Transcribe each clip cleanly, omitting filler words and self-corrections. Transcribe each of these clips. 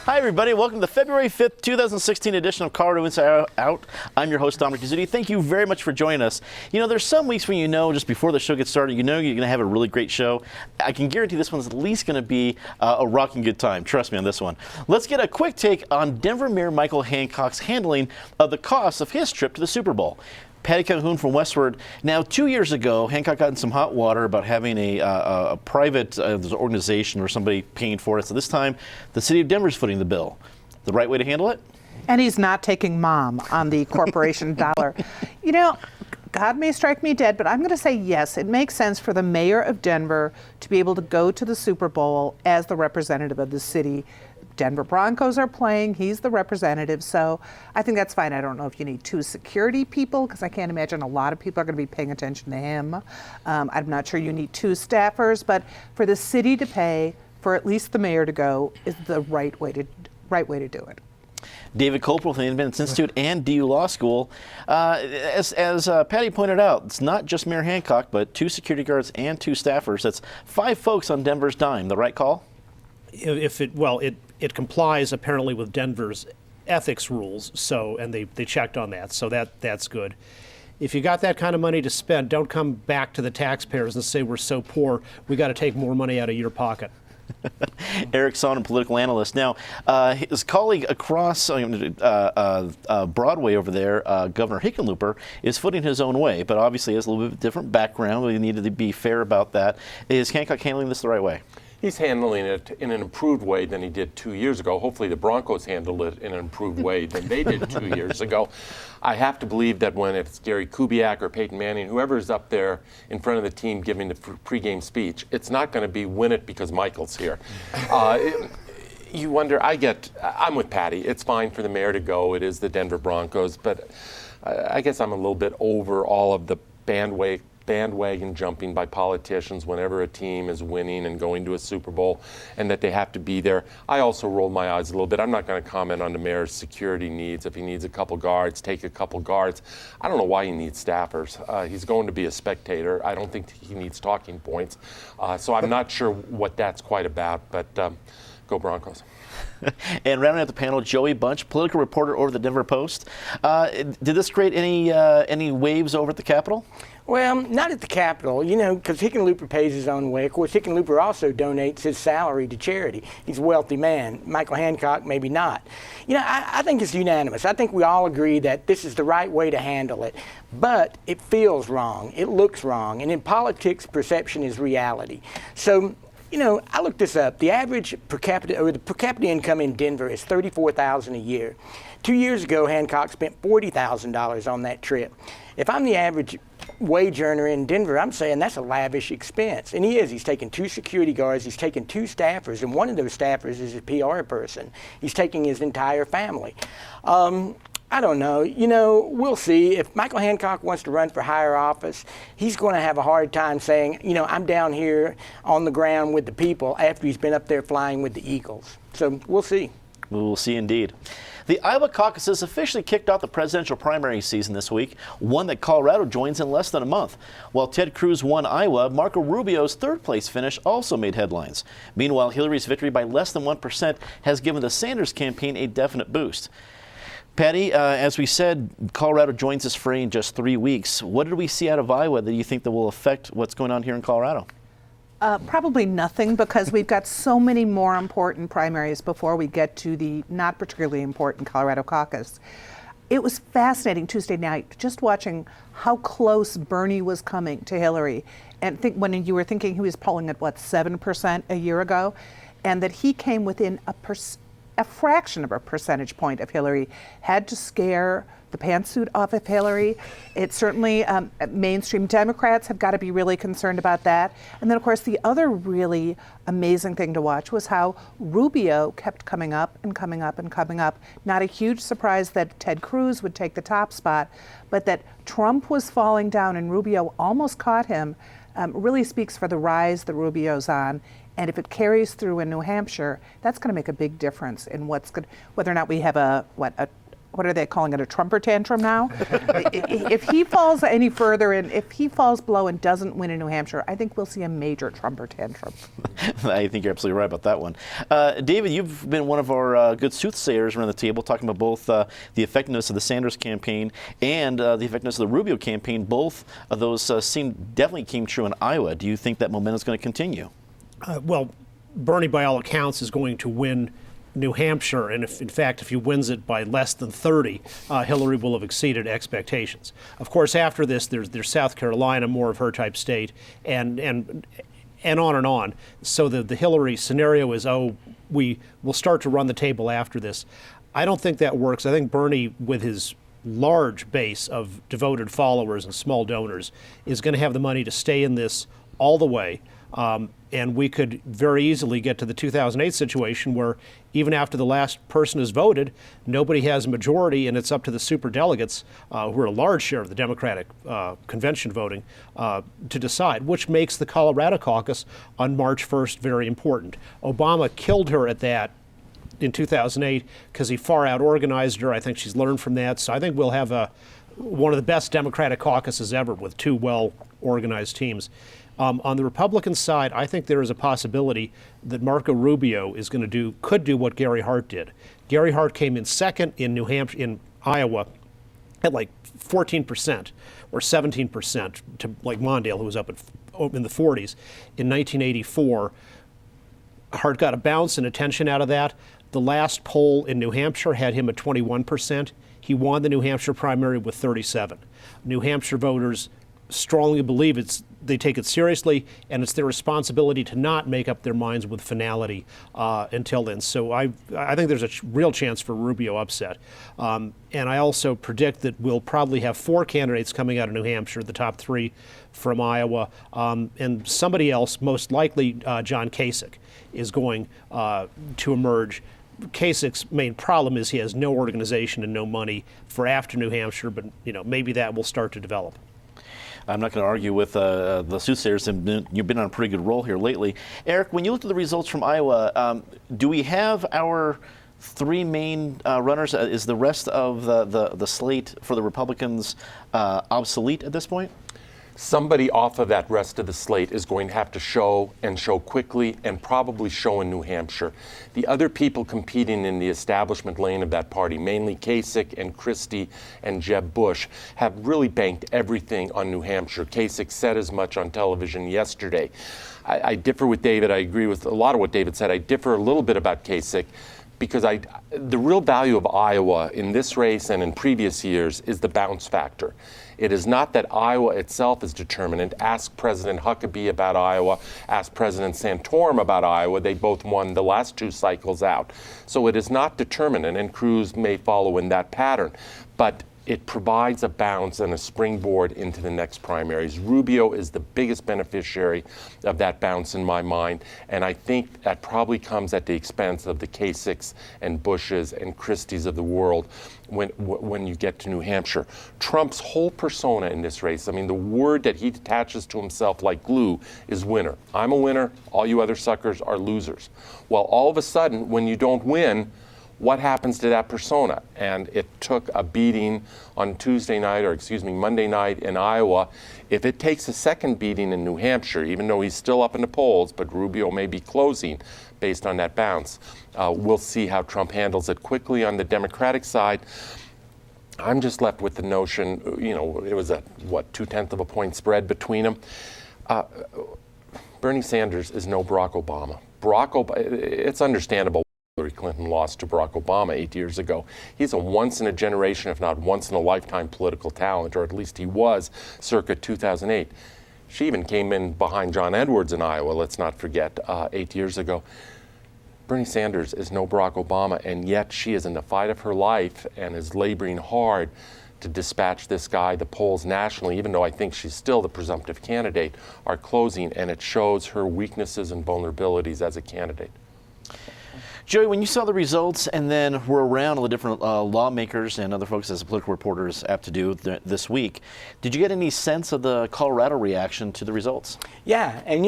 Hi, everybody. Welcome to the February 5th, 2016 edition of Colorado Inside Out. I'm your host, Dominic Izzuti. Thank you very much for joining us. You know, there's some weeks when just before the show gets started, you're going to have a really great show. I can guarantee this one's at least going to be a rocking good time. Trust me on this one. Let's get a quick take on Denver Mayor Michael Hancock's handling of the cost of his trip to the Super Bowl. Patty Calhoun from Westward. Now, 2 years ago, Hancock got in some hot water about having a private organization or somebody paying for it. So this time, the city of Denver's footing the bill. The right way to handle it? And he's not taking mom on the corporation dollar. You know, God may strike me dead, but I'm going to say yes. It makes sense for the mayor of Denver to be able to go to the Super Bowl as the representative of the city. Denver Broncos are playing. He's the representative. So I think that's fine. I don't know if you need 2 security people, because I can't imagine a lot of people are going to be paying attention to him. I'm not sure you need 2 staffers, but for the city to pay for at least the mayor to go is the right way to do it. David Copeland from the Independence Institute and DU Law School. As Patty pointed out, it's not just Mayor Hancock, but 2 security guards and 2 staffers. That's 5 folks on Denver's dime. The right call? It complies apparently with Denver's ethics rules, and they checked on that, so that's good. If you got that kind of money to spend, don't come back to the taxpayers and say we're so poor, we got to take more money out of your pocket. Eric Sonn, political analyst. Now, his colleague across Broadway over there, Governor Hickenlooper, is footing his own way, but obviously has a little bit different background. We need to be fair about that. Is Hancock handling this the right way? He's handling it in an improved way than he did 2 years ago. Hopefully the Broncos handled it in an improved way than they did 2 years ago. I have to believe that when it's Gary Kubiak or Peyton Manning, whoever's up there in front of the team giving the pregame speech, it's not going to be win it because Michael's here. You wonder, I'm with Patty. It's fine for the mayor to go. It is the Denver Broncos. But I guess I'm a little bit over all of the bandwagon jumping by politicians whenever a team is winning and going to a Super Bowl and that they have to be there. I also rolled my eyes a little bit. I'm not going to comment on the mayor's security needs. If he needs a couple guards, take a couple guards. I don't know why he needs staffers. He's going to be a spectator. I don't think he needs talking points. So I'm not sure what that's quite about, but go Broncos. And rounding out the panel, Joey Bunch, political reporter over the Denver Post. Did this create any waves over at the Capitol? Well, not at the Capitol, because Hickenlooper pays his own way. Of course, Hickenlooper also donates his salary to charity. He's a wealthy man. Michael Hancock, maybe not. I think it's unanimous. I think we all agree that this is the right way to handle it. But it feels wrong. It looks wrong. And in politics, perception is reality. So, I looked this up. The average per capita income in Denver is $34,000 a year. 2 years ago, Hancock spent $40,000 on that trip. If I'm the average wage earner in Denver, I'm saying that's a lavish expense. And he is. He's taking 2 security guards. He's taking 2 staffers. And one of those staffers is a PR person. He's taking his entire family. I don't know. We'll see. If Michael Hancock wants to run for higher office, he's going to have a hard time saying, I'm down here on the ground with the people after he's been up there flying with the Eagles. So we'll see. We will see indeed. The Iowa caucuses officially kicked off the presidential primary season this week, one that Colorado joins in less than a month. While Ted Cruz won Iowa, Marco Rubio's third-place finish also made headlines. Meanwhile, Hillary's victory by less than 1% has given the Sanders campaign a definite boost. Patty, as we said, Colorado joins this fray in just 3 weeks. What did we see out of Iowa that you think that will affect what's going on here in Colorado? Probably nothing, because we've got so many more important primaries before we get to the not particularly important Colorado caucus. It was fascinating Tuesday night just watching how close Bernie was coming to Hillary. And when you were thinking he was polling at, 7% a year ago, and that he came within a fraction of a percentage point of Hillary, had to scare the pantsuit off of Hillary. It's certainly mainstream Democrats have got to be really concerned about that. And then, of course, the other really amazing thing to watch was how Rubio kept coming up and coming up and coming up. Not a huge surprise that Ted Cruz would take the top spot, but that Trump was falling down and Rubio almost caught him really speaks for the rise that Rubio's on. And if it carries through in New Hampshire, that's going to make a big difference in whether or not we have what are they calling it, a Trumper tantrum now? If he falls any further and if he falls below and doesn't win in New Hampshire, I think we'll see a major Trumper tantrum. I think you're absolutely right about that one. David, you've been one of our good soothsayers around the table, talking about both the effectiveness of the Sanders campaign and the effectiveness of the Rubio campaign. Both of those definitely came true in Iowa. Do you think that momentum is going to continue? Well, Bernie, by all accounts, is going to win New Hampshire, and in fact, if he wins it by less than 30, Hillary will have exceeded expectations. Of course, after this, there's South Carolina, more of her type state, and on and on. So the Hillary scenario is, we will start to run the table after this. I don't think that works. I think Bernie, with his large base of devoted followers and small donors, is going to have the money to stay in this all the way. And we could very easily get to the 2008 situation where even after the last person has voted, nobody has a majority, and it's up to the superdelegates, who are a large share of the Democratic convention voting, to decide, which makes the Colorado caucus on March 1st very important. Obama killed her at that in 2008 because he far out organized her. I think she's learned from that. So I think we'll have one of the best Democratic caucuses ever with two well-organized teams. On the Republican side, I think there is a possibility that Marco Rubio could do what Gary Hart did. Gary Hart came in second in New Hampshire, in Iowa, at like 14% or 17% to like Mondale, who was up in the 40s in 1984. Hart got a bounce and attention out of that. The last poll in New Hampshire had him at 21%. He won the New Hampshire primary with 37. New Hampshire voters strongly believe they take it seriously, and it's their responsibility to not make up their minds with finality until then. So I think there's a real chance for Rubio upset. And I also predict that we'll probably have 4 candidates coming out of New Hampshire, the top 3 from Iowa, and somebody else, most likely John Kasich, is going to emerge. Kasich's main problem is he has no organization and no money for after New Hampshire, but maybe that will start to develop. I'm not going to argue with the soothsayers. You've been on a pretty good roll here lately. Eric, when you look at the results from Iowa, do we have our 3 main runners? Is the rest of the slate for the Republicans obsolete at this point? Somebody off of that rest of the slate is going to have to show quickly and probably show in New Hampshire. The other people competing in the establishment lane of that party, mainly Kasich and Christie and Jeb Bush, have really banked everything on New Hampshire. Kasich said as much on television yesterday. I differ with David. I agree with a lot of what David said. I differ a little bit about Kasich, because the real value of Iowa in this race and in previous years is the bounce factor. It is not that Iowa itself is determinant. Ask President Huckabee about Iowa. Ask President Santorum about Iowa. They both won the last 2 cycles out. So it is not determinant, and Cruz may follow in that pattern. But it provides a bounce and a springboard into the next primaries. Rubio is the biggest beneficiary of that bounce in my mind, and I think that probably comes at the expense of the Kasichs and Bushes and Christies of the world when you get to New Hampshire. Trump's whole persona in this race, I mean, the word that he attaches to himself like glue is winner. I'm a winner, all you other suckers are losers. Well, all of a sudden, when you don't win, what happens to that persona? And it took a beating on Monday night in Iowa. If it takes a second beating in New Hampshire, even though he's still up in the polls, but Rubio may be closing based on that bounce, we'll see how Trump handles it quickly. On the Democratic side, I'm just left with the notion, it was a, 0.2 of a point spread between them. Bernie Sanders is no Barack Obama. It's understandable Hillary Clinton lost to Barack Obama 8 years ago. He's a once-in-a-generation, if not once-in-a-lifetime political talent, or at least he was circa 2008. She even came in behind John Edwards in Iowa, let's not forget, 8 years ago. Bernie Sanders is no Barack Obama, and yet she is in the fight of her life and is laboring hard to dispatch this guy. The polls nationally, even though I think she's still the presumptive candidate, are closing, and it shows her weaknesses and vulnerabilities as a candidate. Joey, when you saw the results and then were around all the different lawmakers and other folks, as a political reporter is apt to do this week, did you get any sense of the Colorado reaction to the results? Yeah, and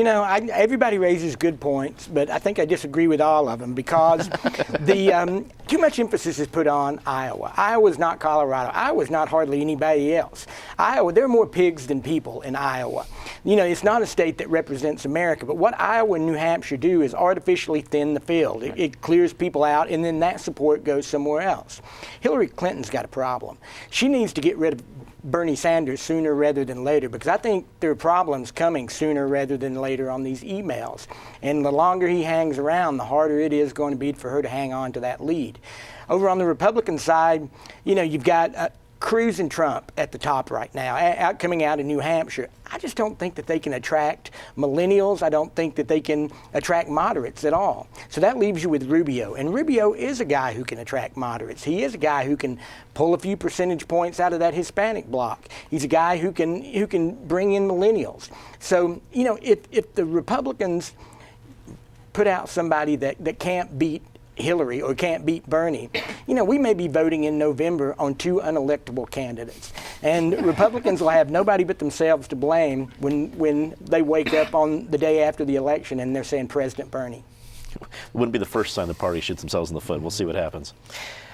everybody raises good points, but I think I disagree with all of them because the too much emphasis is put on Iowa. Iowa's not Colorado. Iowa's not hardly anybody else. Iowa, there are more pigs than people in Iowa. It's not a state that represents America, but what Iowa and New Hampshire do is artificially thin the field. It clears people out, and then that support goes somewhere else. Hillary Clinton's got a problem. She needs to get rid of Bernie Sanders sooner rather than later, because I think there are problems coming sooner rather than later on these emails. And the longer he hangs around, the harder it is going to be for her to hang on to that lead. Over on the Republican side, you've got Cruz and Trump at the top right now, coming out of New Hampshire. I just don't think that they can attract millennials. I don't think that they can attract moderates at all. So that leaves you with Rubio. And Rubio is a guy who can attract moderates. He is a guy who can pull a few percentage points out of that Hispanic bloc. He's a guy who can bring in millennials. So, if the Republicans put out somebody that can't beat Hillary or can't beat Bernie, we may be voting in November on two unelectable candidates. And Republicans will have nobody but themselves to blame when they wake up on the day after the election and they're saying President Bernie. It wouldn't be the first time the party shoots themselves in the foot. We'll see what happens.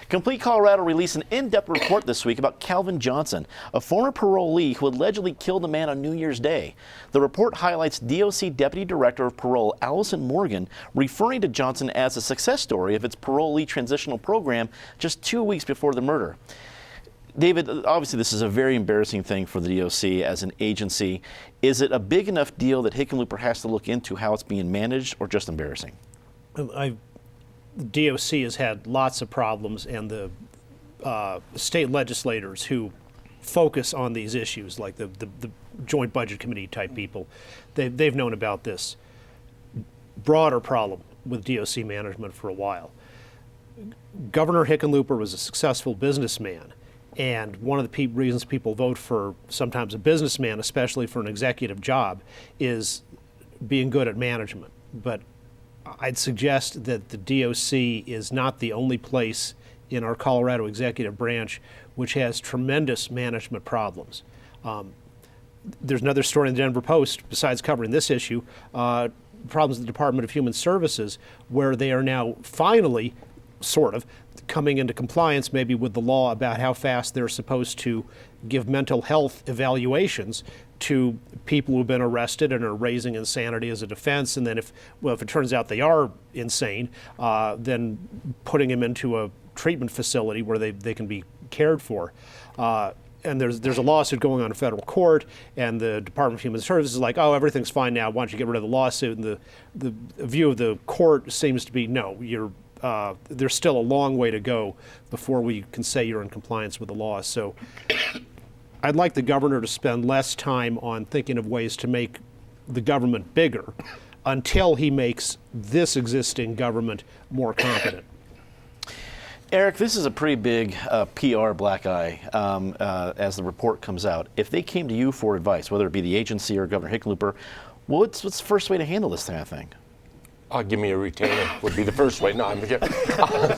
Complete Colorado released an in-depth report this week about Calvin Johnson, a former parolee who allegedly killed a man on New Year's Day. The report highlights DOC Deputy Director of Parole Allison Morgan referring to Johnson as a success story of its parolee transitional program just 2 weeks before the murder. David, obviously this is a very embarrassing thing for the DOC as an agency. Is it a big enough deal that Hickenlooper has to look into how it's being managed, or just embarrassing? DOC has had lots of problems, and the state legislators who focus on these issues, like the Joint Budget Committee type people, they've known about this broader problem with DOC management for a while. Governor Hickenlooper was a successful businessman, and one of the reasons people vote for sometimes a businessman, especially for an executive job, is being good at management. But I'd suggest that the DOC is not the only place in our Colorado executive branch which has tremendous management problems. There's another story in the Denver Post, besides covering this issue, problems in the Department of Human Services, where they are now finally, sort of, coming into compliance maybe with the law about how fast they're supposed to give mental health evaluations to people who've been arrested and are raising insanity as a defense. And then if it turns out they are insane, then putting them into a treatment facility where they can be cared for. And there's a lawsuit going on in federal court, and the Department of Human Services is like, oh, everything's fine now, why don't you get rid of the lawsuit? And the view of the court seems to be, no, there's still a long way to go before we can say you're in compliance with the law. So I'd like the governor to spend less time on thinking of ways to make the government bigger until he makes this existing government more competent. Eric, this is a pretty big PR black eye as the report comes out. If they came to you for advice, whether it be the agency or Governor Hickenlooper, what's the first way to handle this kind of thing? Give me a retainer would be the first way. No, I'm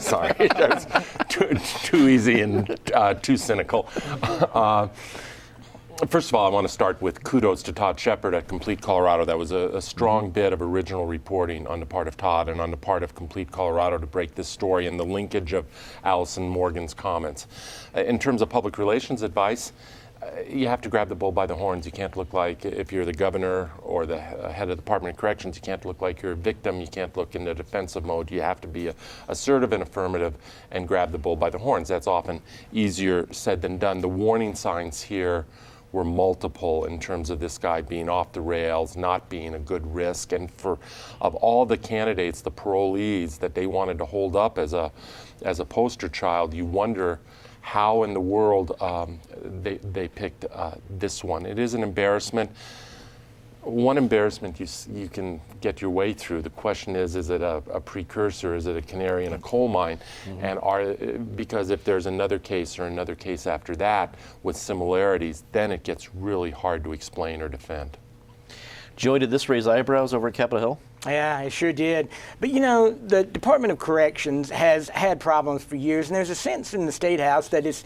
sorry. That's too easy and too cynical. First of all, I want to start with kudos to Todd Shepard at Complete Colorado. That was a strong bit of original reporting on the part of Todd and on the part of Complete Colorado to break this story and the linkage of Allison Morgan's comments. In terms of public relations advice, you have to grab the bull by the horns. You can't look like, if you're the governor or the head of the Department of Corrections, you can't look like you're a victim. You can't look in the defensive mode. You have to be assertive and affirmative and grab the bull by the horns. That's often easier said than done. The warning signs here were multiple in terms of this guy being off the rails, not being a good risk. And of all the candidates, the parolees that they wanted to hold up as a poster child, you wonder how in the world they picked this one. It is an embarrassment. one embarrassment you can get your way through. The question is it a precursor? Is it a canary in a coal mine? And because if there's another case or another case after that with similarities, then it gets really hard to explain or defend. Joey, did this raise eyebrows over at Capitol Hill? Yeah, it sure did. But you know, the Department of Corrections has had problems for years, and there's a sense in the State House that it's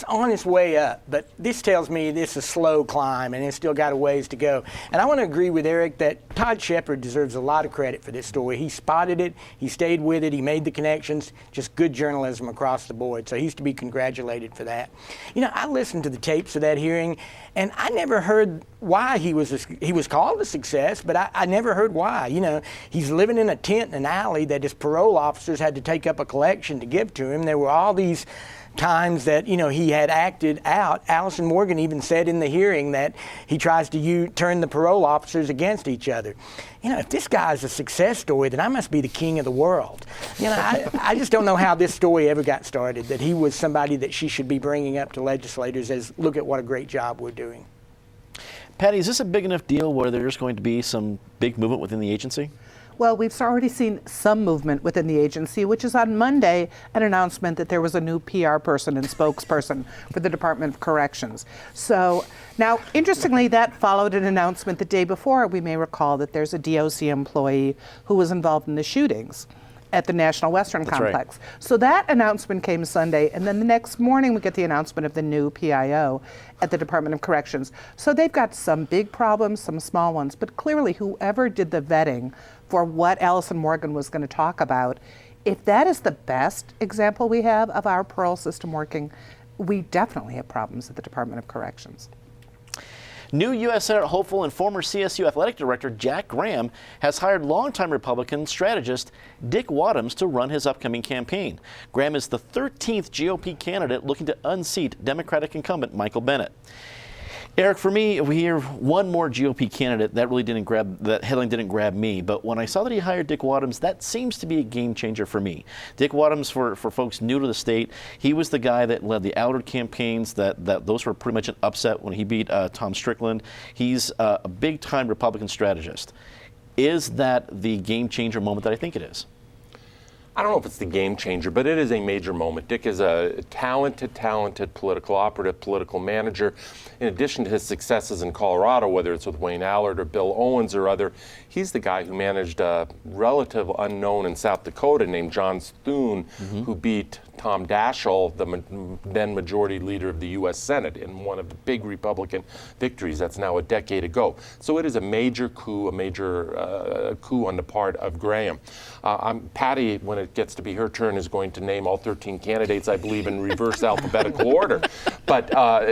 on its way up, but this tells me this is a slow climb and it's still got a ways to go. And I want to agree with Eric that Todd Shepard deserves a lot of credit for this story. He spotted it, he stayed with it, he made the connections, just good journalism across the board. So he's to be congratulated for that. You know, I listened to the tapes of that hearing and I never heard why he was called a success, but I never heard why. You know, he's living in a tent in an alley that his parole officers had to take up a collection to give to him. There were all these times that, you know, he had acted out. Allison Morgan even said in the hearing that he tries to turn the parole officers against each other. You know, if this guy's a success story, then I must be the king of the world. You know, I just don't know how this story ever got started, that he was somebody that she should be bringing up to legislators as, look at what a great job we're doing. Patty, is this a big enough deal where there's going to be some big movement within the agency? Well, we've already seen some movement within the agency, which is on Monday an announcement that there was a new PR person and spokesperson for the Department of Corrections. So now, interestingly, that followed an announcement the day before. We may recall that there's a DOC employee who was involved in the shootings at the National Western Complex. Right. So that announcement came Sunday, and then the next morning we get the announcement of the new PIO at the Department of Corrections. So they've got some big problems, some small ones, but clearly whoever did the vetting for what Allison Morgan was going to talk about, if that is the best example we have of our parole system working, we definitely have problems at the Department of Corrections. New U.S. Senate hopeful and former CSU athletic director Jack Graham has hired longtime Republican strategist Dick Wadhams to run his upcoming campaign. Graham is the 13th GOP candidate looking to unseat Democratic incumbent Michael Bennet. Eric, for me, we hear one more GOP candidate. That headline didn't grab me, but when I saw that he hired Dick Wadhams, that seems to be a game changer for me. Dick Wadhams, for folks new to the state, he was the guy that led the Allard campaigns. That those were pretty much an upset when he beat Tom Strickland. He's a big-time Republican strategist. Is that the game changer moment that I think it is? I don't know if it's the game changer, but it is a major moment. Dick is a talented political operative, political manager. In addition to his successes in Colorado, whether it's with Wayne Allard or Bill Owens or other, he's the guy who managed a relative unknown in South Dakota named John Thune, who beat Tom Daschle, the then majority leader of the U.S. Senate, in one of the big Republican victories. That's now a decade ago. So it is a major coup, coup on the part of Graham. Patty, when it gets to be her turn, is going to name all 13 candidates, I believe, in reverse alphabetical order. But,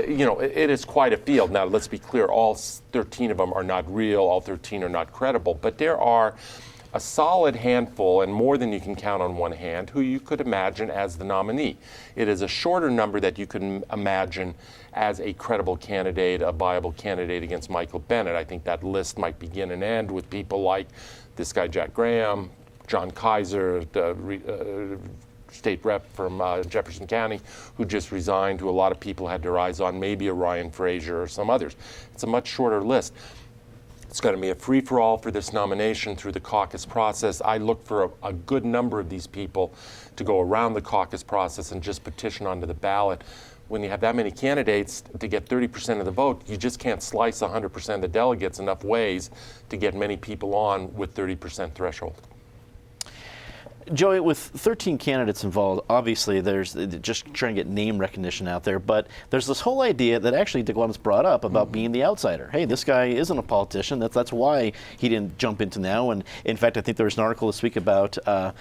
you know, it is quite a field. Now, let's be clear, all 13 of them are not real, all 13 are not credible, but there are a solid handful, and more than you can count on one hand, who you could imagine as the nominee. It is a shorter number that you can imagine as a credible candidate, a viable candidate against Michael Bennet. I think that list might begin and end with people like this guy, Jack Graham, John Kaiser, the state rep from Jefferson County, who just resigned, who a lot of people had their eyes on, maybe a Ryan Frazier or some others. It's a much shorter list. It's going to be a free-for-all for this nomination through the caucus process. I look for a good number of these people to go around the caucus process and just petition onto the ballot. When you have that many candidates, to get 30% of the vote, you just can't slice 100% of the delegates enough ways to get many people on with 30% threshold. Joey, with 13 candidates involved, obviously there's just trying to get name recognition out there, but there's this whole idea that actually Dick Wadhams brought up about being the outsider. Hey, this guy isn't a politician. That's why he didn't jump into now. And in fact, I think there was an article this week about that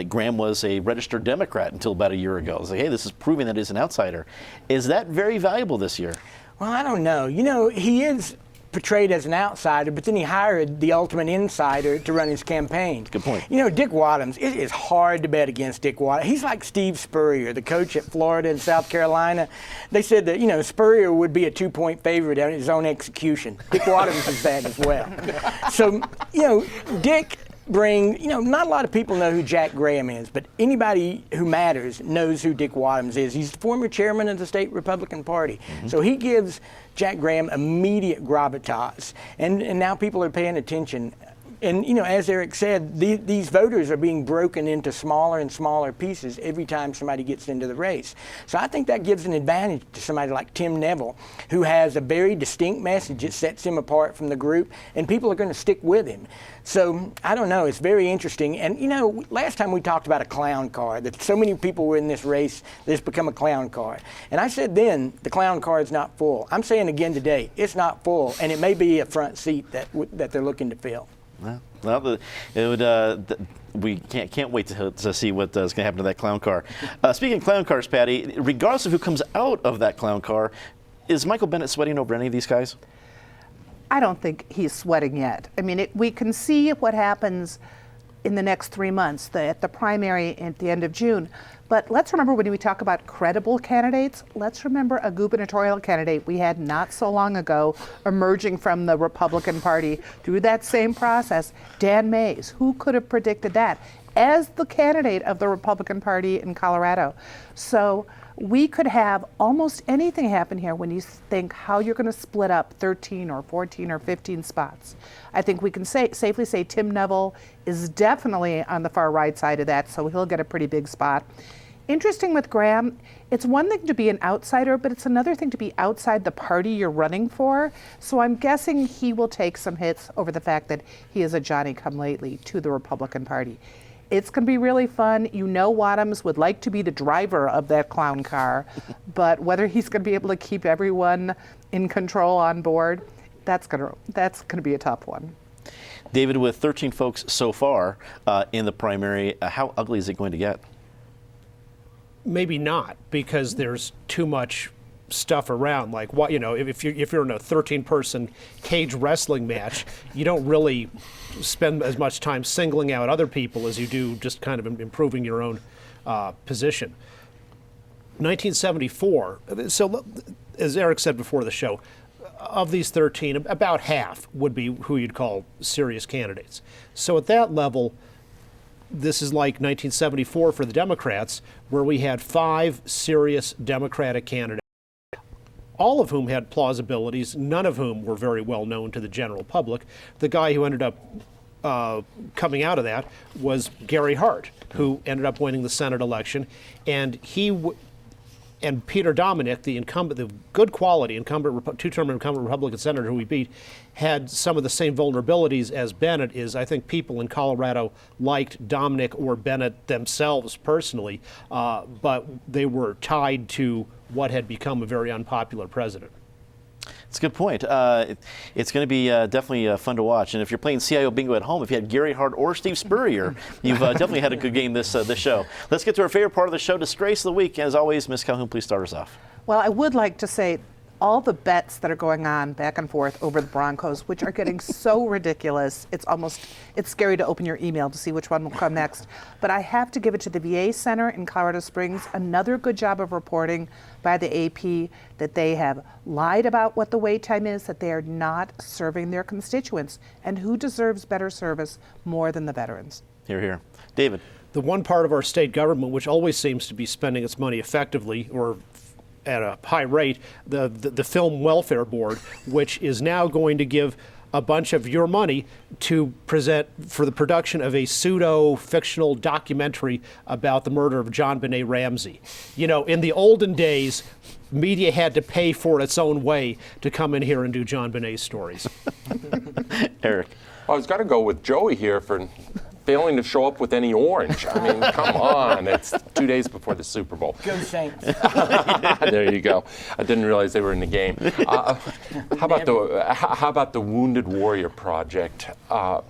Graham was a registered Democrat until about a year ago. It's like, hey, this is proving that he's an outsider. Is that very valuable this year? Well, I don't know. You know, he is portrayed as an outsider, but then he hired the ultimate insider to run his campaign. Good point. You know, Dick Wadhams, it is hard to bet against Dick Wadhams. He's like Steve Spurrier, the coach at Florida and South Carolina. They said that, you know, Spurrier would be a 2-point favorite at his own execution. Dick Wadhams is that as well. So, you know, Dick bring, not a lot of people know who Jack Graham is, but anybody who matters knows who Dick Wadhams is. He's the former chairman of the state Republican Party. So he gives Jack Graham immediate gravitas. And now people are paying attention. And, as Eric said, these voters are being broken into smaller and smaller pieces every time somebody gets into the race. So I think that gives an advantage to somebody like Tim Neville, who has a very distinct message that sets him apart from the group, and people are going to stick with him. So I don't know. It's very interesting. And, last time we talked about a clown car, that so many people were in this race that it's become a clown car. And I said then, the clown car is not full. I'm saying again today, it's not full, and it may be a front seat that they're looking to fill. Well, we can't wait to see what's going to happen to that clown car. Speaking of clown cars, Patty, regardless of who comes out of that clown car, is Michael Bennet sweating over any of these guys? I don't think he's sweating yet. I mean, we can see what happens in the next 3 months, at the primary at the end of June. But let's remember, when we talk about credible candidates, let's remember a gubernatorial candidate we had not so long ago emerging from the Republican Party through that same process, Dan Mays. Who could have predicted that as the candidate of the Republican Party in Colorado? So we could have almost anything happen here when you think how you're going to split up 13 or 14 or 15 spots. I think we can safely say Tim Neville is definitely on the far right side of that, so he'll get a pretty big spot. Interesting with Graham, it's one thing to be an outsider, but it's another thing to be outside the party you're running for. So I'm guessing he will take some hits over the fact that he is a Johnny-come-lately to the Republican Party. It's going to be really fun. Wadhams would like to be the driver of that clown car, but whether he's going to be able to keep everyone in control on board, that's going to be a tough one. David, with 13 folks so far in the primary, how ugly is it going to get? Maybe not, because there's too much stuff around. Like, what, if you're in a 13-person cage wrestling match, you don't really spend as much time singling out other people as you do just kind of improving your own position. 1974. So, as Eric said before the show, of these 13, about half would be who you'd call serious candidates. So at that level, this is like 1974 for the Democrats, where we had 5 serious Democratic candidates, all of whom had plausibilities, none of whom were very well known to the general public. The guy who ended up coming out of that was Gary Hart, who ended up winning the Senate election, and and Peter Dominic, the incumbent, the good quality incumbent, two-term incumbent Republican senator who we beat, had some of the same vulnerabilities as Bennett is. I think people in Colorado liked Dominic or Bennett themselves personally, but they were tied to what had become a very unpopular president. That's a good point. It's going to be definitely fun to watch. And if you're playing CIO bingo at home, if you had Gary Hart or Steve Spurrier, you've definitely had a good game this show. Let's get to our favorite part of the show, Disgrace of the Week. As always, Ms. Calhoun, please start us off. Well, I would like to say all the bets that are going on back and forth over the Broncos, which are getting so ridiculous, it's scary to open your email to see which one will come next. But I have to give it to the VA Center in Colorado Springs. Another good job of reporting by the AP that they have lied about what the wait time is, that they are not serving their constituents. And who deserves better service more than the veterans? Hear, hear. David. The one part of our state government which always seems to be spending its money effectively or at a high rate, the Film Welfare Board, which is now going to give a bunch of your money to present for the production of a pseudo-fictional documentary about the murder of John Benet Ramsey. In the olden days, media had to pay for its own way to come in here and do John Benet's stories. Eric. Well, I was going to go with Joey here for failing to show up with any orange. I mean, come on. It's 2 days before the Super Bowl. Go Saints. There you go. I didn't realize they were in the game. How about the Wounded Warrior Project? Talk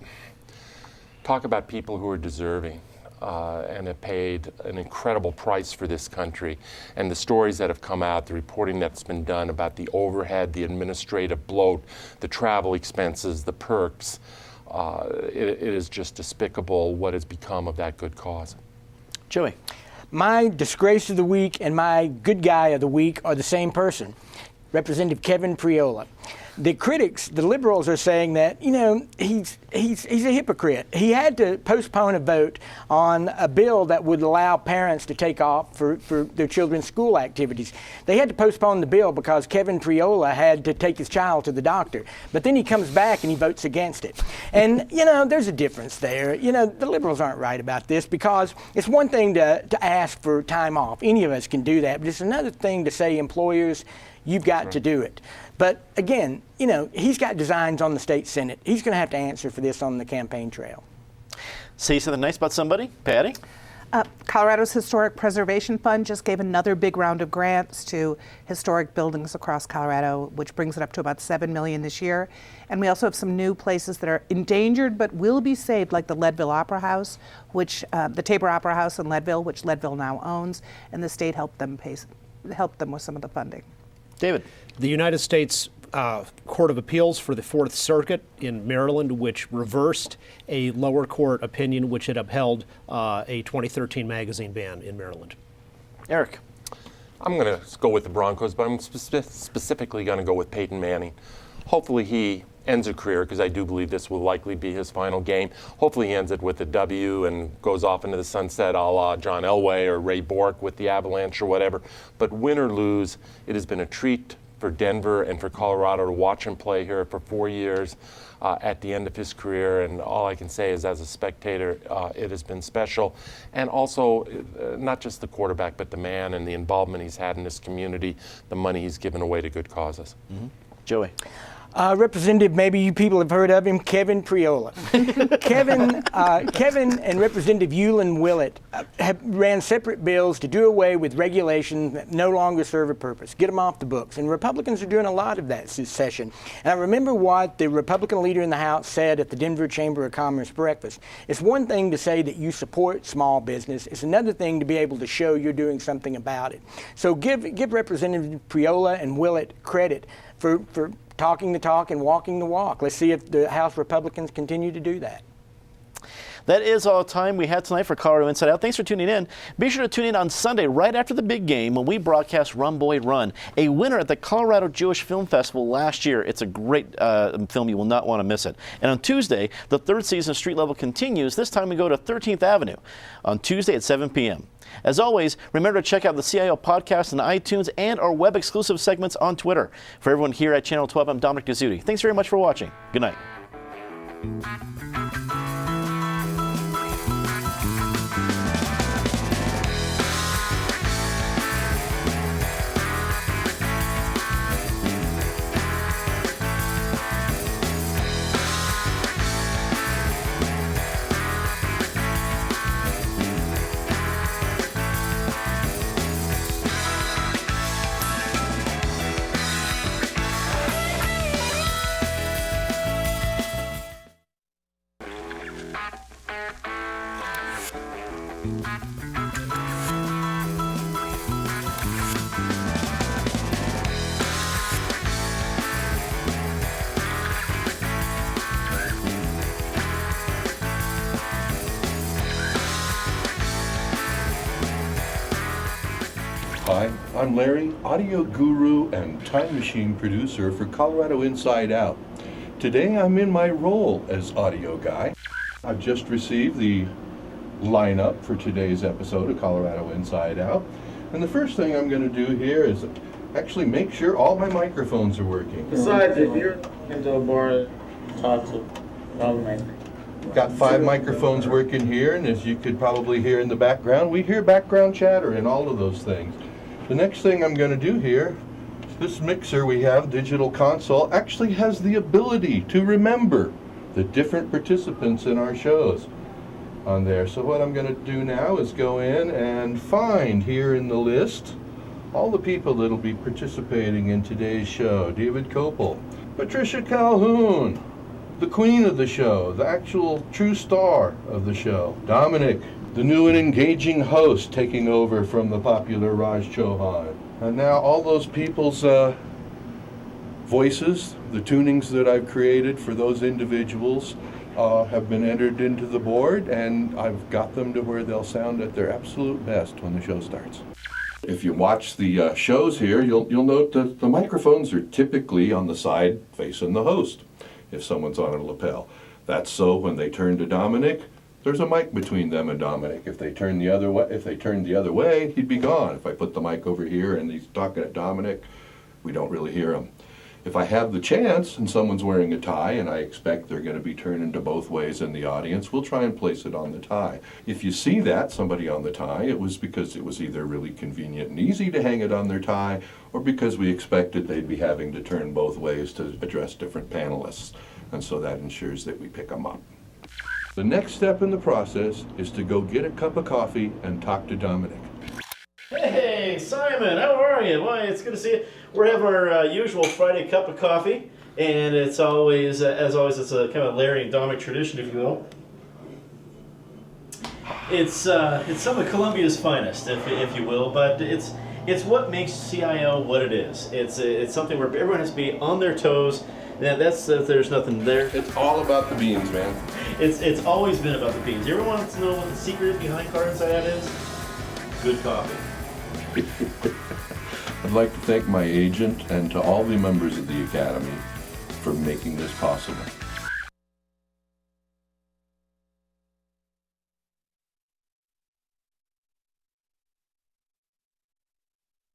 about people who are deserving and have paid an incredible price for this country. And the stories that have come out, the reporting that's been done about the overhead, the administrative bloat, the travel expenses, the perks. It is just despicable what has become of that good cause. Joey. My disgrace of the week and my good guy of the week are the same person, Representative Kevin Priola. The critics, the liberals, are saying that, he's a hypocrite. He had to postpone a vote on a bill that would allow parents to take off for their children's school activities. They had to postpone the bill because Kevin Priola had to take his child to the doctor. But then he comes back and he votes against it. And, there's a difference there. The liberals aren't right about this, because it's one thing to ask for time off. Any of us can do that. But it's another thing to say, employers, you've got to do it. But again, he's got designs on the state Senate. He's going to have to answer for this on the campaign trail. Say something nice about somebody, Patty? Colorado's Historic Preservation Fund just gave another big round of grants to historic buildings across Colorado, which brings it up to about $7 million this year. And we also have some new places that are endangered but will be saved, like the Leadville Opera House, which the Tabor Opera House in Leadville, which Leadville now owns, and the state helped them with some of the funding. David. The United States Court of Appeals for the Fourth Circuit in Maryland, which reversed a lower court opinion which had upheld a 2013 magazine ban in Maryland. Eric. I'm going to go with the Broncos, but I'm specifically going to go with Peyton Manning. Hopefully he ends a career, because I do believe this will likely be his final game. Hopefully he ends it with a W and goes off into the sunset a la John Elway or Ray Bork with the Avalanche or whatever. But win or lose, it has been a treat for Denver and for Colorado to watch him play here for 4 years at the end of his career. And all I can say is, as a spectator, it has been special. And also, not just the quarterback, but the man and the involvement he's had in this community, the money he's given away to good causes. Mm-hmm. Joey. Representative, maybe you people have heard of him, Kevin Priola. Kevin and Representative Yulin Willett have ran separate bills to do away with regulations that no longer serve a purpose, get them off the books. And Republicans are doing a lot of that this session. And I remember what the Republican leader in the House said at the Denver Chamber of Commerce breakfast. It's one thing to say that you support small business. It's another thing to be able to show you're doing something about it. So give Representative Priola and Willett credit for talking the talk and walking the walk. Let's see if the House Republicans continue to do that. That is all the time we had tonight for Colorado Inside Out. Thanks for tuning in. Be sure to tune in on Sunday right after the big game when we broadcast Run Boy Run, a winner at the Colorado Jewish Film Festival last year. It's a great film. You will not want to miss it. And on Tuesday, the third season of Street Level continues. This time we go to 13th Avenue on Tuesday at 7 p.m. As always, remember to check out the CIO podcast on iTunes and our web exclusive segments on Twitter. For everyone here at Channel 12, I'm Dominic Guzzuti. Thanks very much for watching. Good night. Hi, I'm Larry, audio guru and time machine producer for Colorado Inside Out. Today I'm in my role as audio guy. I've just received the lineup for today's episode of Colorado Inside Out. And the first thing I'm going to do here is actually make sure all my microphones are working. Besides, if you're into a bar, talk to Dominic. Got 5 microphones working here, and as you could probably hear in the background, we hear background chatter and all of those things. The next thing I'm going to do here, this mixer we have, digital console, actually has the ability to remember the different participants in our shows on there. So what I'm going to do now is go in and find here in the list all the people that'll be participating in today's show. David Kopel, Patricia Calhoun, the queen of the show, the actual true star of the show, Dominic, the new and engaging host taking over from the popular Raj Chauhan. And now all those people's voices, the tunings that I've created for those individuals have been entered into the board, and I've got them to where they'll sound at their absolute best when the show starts. If you watch the shows here, you'll note that the microphones are typically on the side facing the host if someone's on a lapel. That's so when they turn to Dominic, there's a mic between them and Dominic. If they turned the other way, he'd be gone. If I put the mic over here and he's talking at Dominic, we don't really hear him. If I have the chance and someone's wearing a tie and I expect they're going to be turning to both ways in the audience, we'll try and place it on the tie. If you see somebody on the tie, it was because it was either really convenient and easy to hang it on their tie, or because we expected they'd be having to turn both ways to address different panelists. And so that ensures that we pick them up. The next step in the process is to go get a cup of coffee and talk to Dominic. Hey, Simon, how are you? Well, it's good to see you. We're having our usual Friday cup of coffee, and it's always, as always, it's a kind of Larry and Dominic tradition, if you will. It's some of Columbia's finest, if you will, but it's what makes CIO what it is. It's something where everyone has to be on their toes. There's nothing there. It's all about the beans, man. It's always been about the beans. You ever want to know what the secret is behind Car Inside is? Good coffee. I'd like to thank my agent and to all the members of the Academy for making this possible.